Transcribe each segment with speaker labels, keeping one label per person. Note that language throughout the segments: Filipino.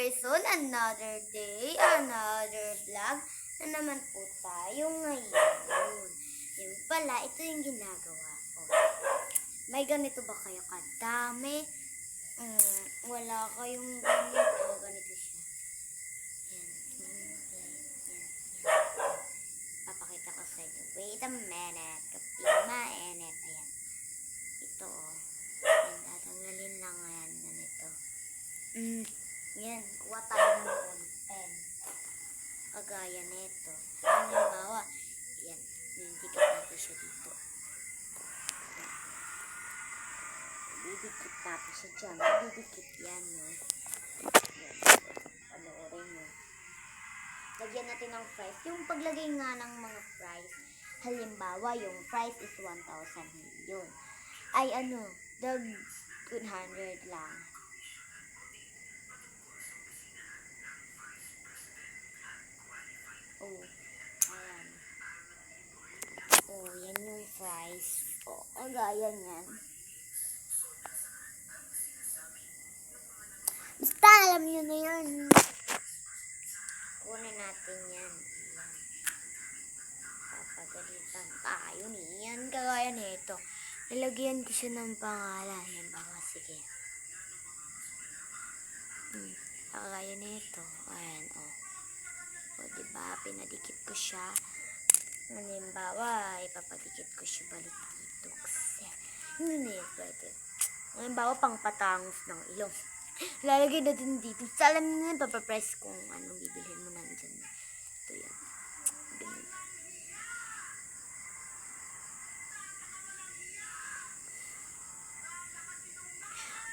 Speaker 1: person, another day, another vlog na naman po tayo ngayon. Yung pala, ito yung ginagawa ko. May ganito ba kayo kadami? Wala kayong ganito. Ganito siya. Yan. Papakita ko sa inyo. Wait a minute. Kapag mainit. Ayan. Ito oh. Yan, tatanggalin lang yan. Ganito. Yan. Kuha tayo ng pen. Kagaya nito. Halimbawa, yan. Nindikit natin siya dito. Didikit natin siya dyan. Didikit yan, no? Yan. Panoorin mo. Lagyan natin ng fries. Yung paglagay nga ng mga fries, halimbawa, yung fries is 1,000 yun. Ay, dag 100 lang. Oh, ayan. Oh, yan yung fries. Oh, kagaya niyan. Basta alam nyo na yan. Kunin natin yan. Papagalitan tayo niyan. Kagaya nito. Nilagyan ko siya ng pangalan. Yan baka sige. Kagaya nito. Ayan, oh. O, diba? Pinadikit ko siya. Halimbawa, ipapadikit ko siya balik dito. Kasi, hindi na yan pwede. Halimbawa, pang patangos ng ilong. Lalagay natin dito. Sa alam nyo na, papapress kung anong bibilhin mo nandyan. Ito yan.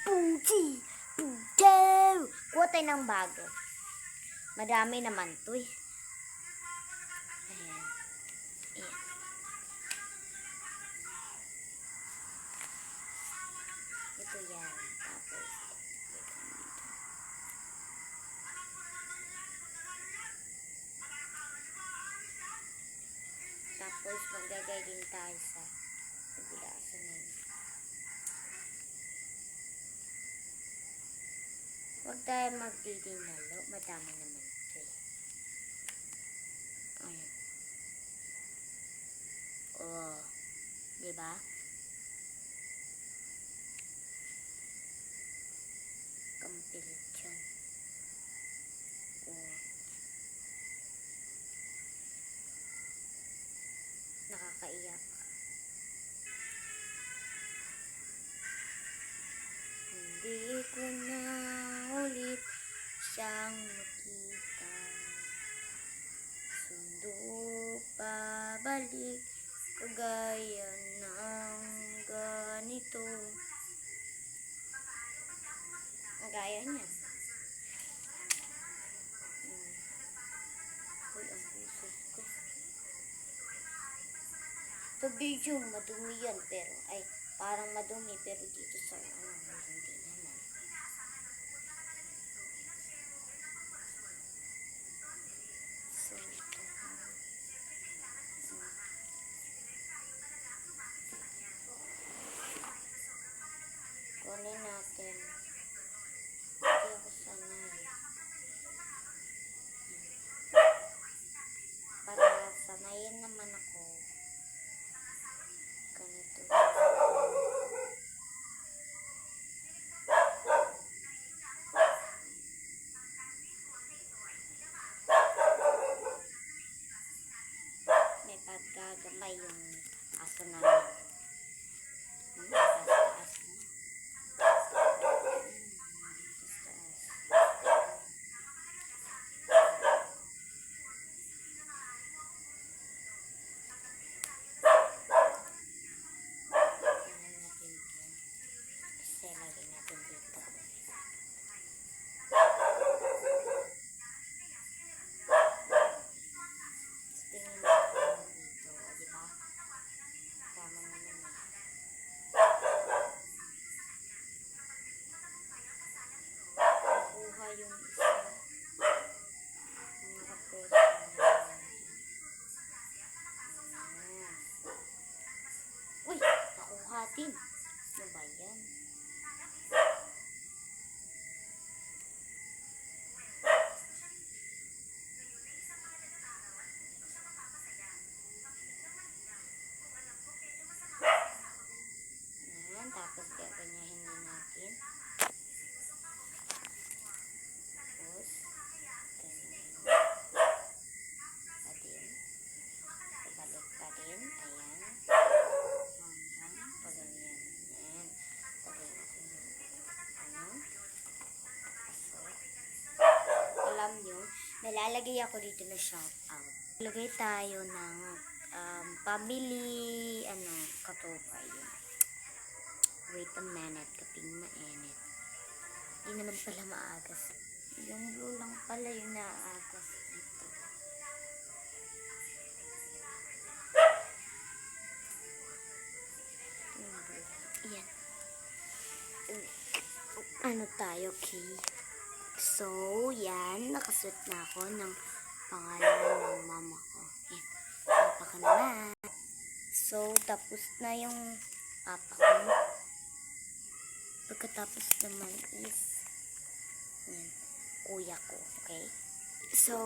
Speaker 1: Puji! Pujaw! Kuha tayo ng bago. Madami naman to eh. Ayan. Ayan. Ito yan. Tapos maglagay din tayo sa bilasan na yun. Huwag tayo magdidinalo. Madami naman ito eh. Ayan. Oh. Diba? Kampilit dyan. Oh. Nakakaiyak. Hindi ko na ulit siyang makita. Sundo pabalik kagaya ng ganito. Ang gaya niya. Uy, ang puso ko. Sa video, madumi yan, pero, ay, parang madumi, pero dito sa, hindi naman. So, ito, kunin natin. Hindi ako sanay. Para sanayin naman ako. Ganito. May paggagamay yung aso namin. natin. Ano ba yan? alam nyo, nalalagay ako dito na shout out. Lagay tayo ng family, katubay yun. Wait a minute, kaping mainit. Hindi naman pala maagas. Yung blue lang pala yung naagas dito. Yung blue. Ayan. Ano tayo, Key? So, yan. Nakasuot na ako ng pangalan ng mama ko. Yan. Papa ko naman. So, tapos na yung papa ko. Pagkatapos naman is yan, kuya ko. Okay? So,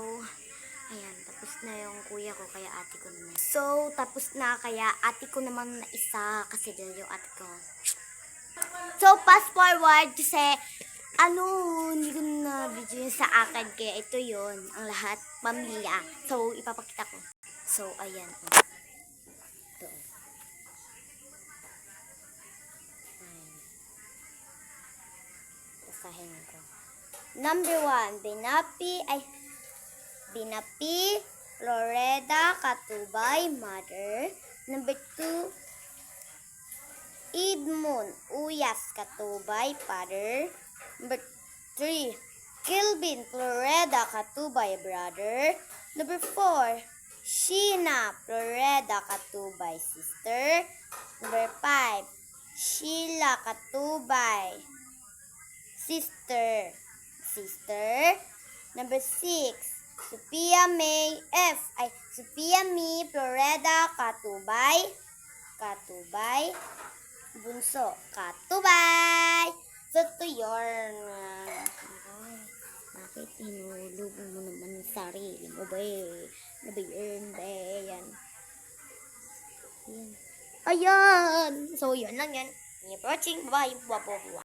Speaker 1: ayan. Tapos na yung kuya ko, kaya ate ko naman. So, tapos na, kaya ate ko naman na isa. Kasi dyan yung ate ko. So, fast forward kasi, hindi ko na video yun sa akin. Kaya ito yun, ang lahat, pamilya. So, ipapakita ko. So, ayan. Ito. Ayan. Basahin ko. Number 1, Binapi, Floreda, Katubay, mother. Number 2, Edmund, Uyas, Katubay, father. Number 3, Kilvin, Floreda, Katubay, brother. Number 4, Sheena, Floreda, Katubay, sister. Number 5, Sheila, Katubay, sister. Number 6, Sophia May, Sophia May, Floreda, Katubay, bunso, Katubay. So, to yun. Bakit hinulog mo naman ang sarili mo, ba? Nabayan, ba? Yan. Ayan. So, yun lang yan. Keep watching. Bye.